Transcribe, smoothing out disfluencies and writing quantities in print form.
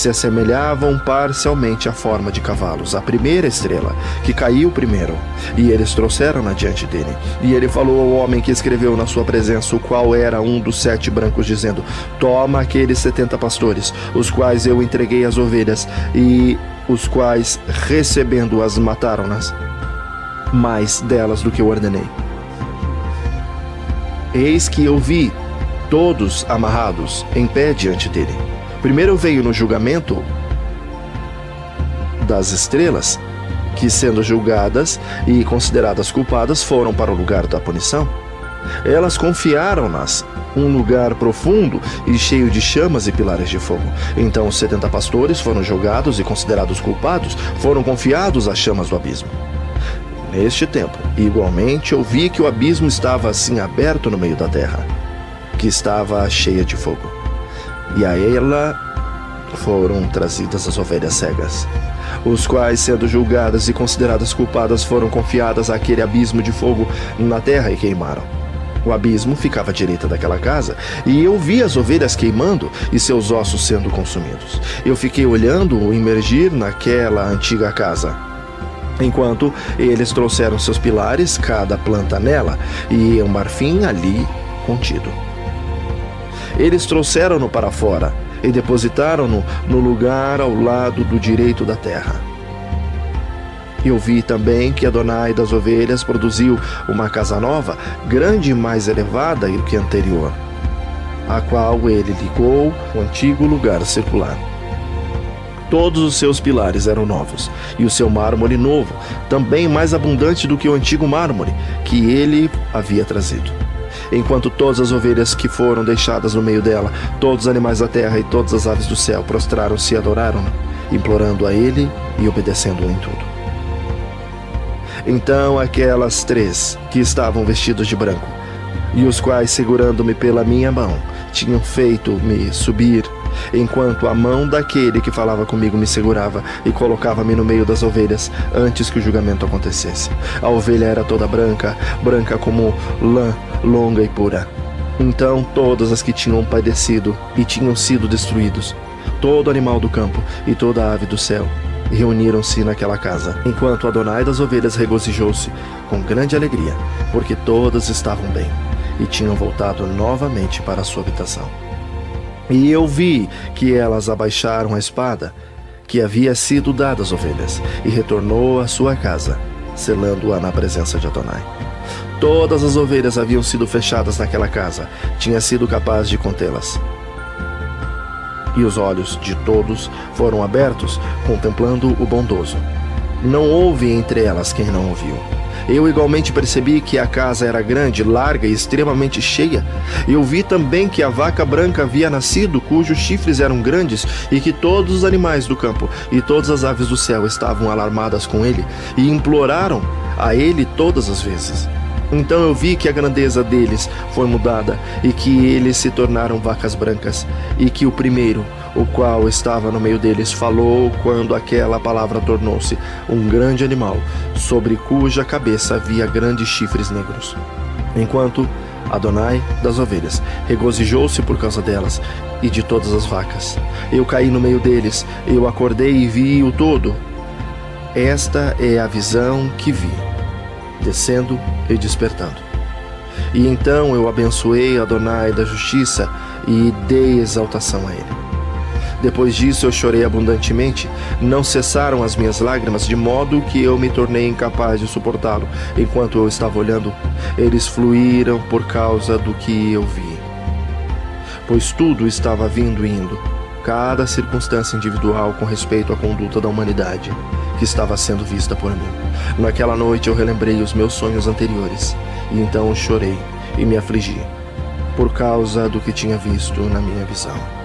se assemelhavam parcialmente à forma de cavalos, a primeira estrela, que caiu primeiro, e eles trouxeram-na diante dele. E ele falou ao homem que escreveu na sua presença, o qual era um dos 7 brancos, dizendo: toma aqueles 70 pastores, os quais eu entreguei às ovelhas, e os quais, recebendo-as, mataram-nas, mais delas do que eu ordenei. Eis que eu vi todos amarrados, em pé diante dele. Primeiro veio no julgamento das estrelas, que, sendo julgadas e consideradas culpadas, foram para o lugar da punição. Elas confiaram-nas um lugar profundo e cheio de chamas e pilares de fogo. Então os 70 pastores foram julgados e considerados culpados, foram confiados às chamas do abismo. Neste tempo, igualmente, eu vi que o abismo estava assim aberto no meio da terra, que estava cheia de fogo. E a ela foram trazidas as ovelhas cegas, os quais, sendo julgadas e consideradas culpadas, foram confiadas àquele abismo de fogo na terra e queimaram. O abismo ficava à direita daquela casa, e eu vi as ovelhas queimando e seus ossos sendo consumidos. Eu fiquei olhando-o imergir naquela antiga casa, enquanto eles trouxeram seus pilares, cada planta nela, e um marfim ali contido. Eles trouxeram-no para fora e depositaram-no no lugar ao lado do direito da terra. Eu vi também que Adonai das ovelhas produziu uma casa nova, grande e mais elevada do que a anterior, a qual ele ligou o antigo lugar circular. Todos os seus pilares eram novos, e o seu mármore novo, também mais abundante do que o antigo mármore que ele havia trazido. Enquanto todas as ovelhas que foram deixadas no meio dela, todos os animais da terra e todas as aves do céu prostraram-se e adoraram-no, implorando a ele e obedecendo-o em tudo. Então aquelas 3 que estavam vestidos de branco, e os quais, segurando-me pela minha mão, tinham feito-me subir, enquanto a mão daquele que falava comigo me segurava e colocava-me no meio das ovelhas antes que o julgamento acontecesse. A ovelha era toda branca, branca como lã, longa e pura. Então todas as que tinham padecido e tinham sido destruídos, todo animal do campo e toda ave do céu, reuniram-se naquela casa, enquanto Adonai das ovelhas regozijou-se com grande alegria, porque todas estavam bem e tinham voltado novamente para a sua habitação. E eu vi que elas abaixaram a espada que havia sido dada às ovelhas, e retornou à sua casa, selando-a na presença de Adonai. Todas as ovelhas haviam sido fechadas naquela casa, tinha sido capaz de contê-las. E os olhos de todos foram abertos, contemplando o bondoso. Não houve entre elas quem não o viu. Eu igualmente percebi que a casa era grande, larga e extremamente cheia. Eu vi também que a vaca branca havia nascido, cujos chifres eram grandes, e que todos os animais do campo e todas as aves do céu estavam alarmadas com ele, e imploraram a ele todas as vezes. Então eu vi que a grandeza deles foi mudada, e que eles se tornaram vacas brancas, e que o primeiro, o qual estava no meio deles, falou quando aquela palavra tornou-se um grande animal, sobre cuja cabeça havia grandes chifres negros. Enquanto Adonai das ovelhas regozijou-se por causa delas e de todas as vacas. Eu caí no meio deles, eu acordei e vi-o todo. Esta é a visão que vi, descendo e despertando. E então eu abençoei Adonai da justiça e dei exaltação a ele. Depois disso eu chorei abundantemente, não cessaram as minhas lágrimas, de modo que eu me tornei incapaz de suportá-lo. Enquanto eu estava olhando, eles fluíram por causa do que eu vi. Pois tudo estava vindo e indo, cada circunstância individual com respeito à conduta da humanidade, que estava sendo vista por mim. Naquela noite eu relembrei os meus sonhos anteriores, e então chorei e me afligi, por causa do que tinha visto na minha visão.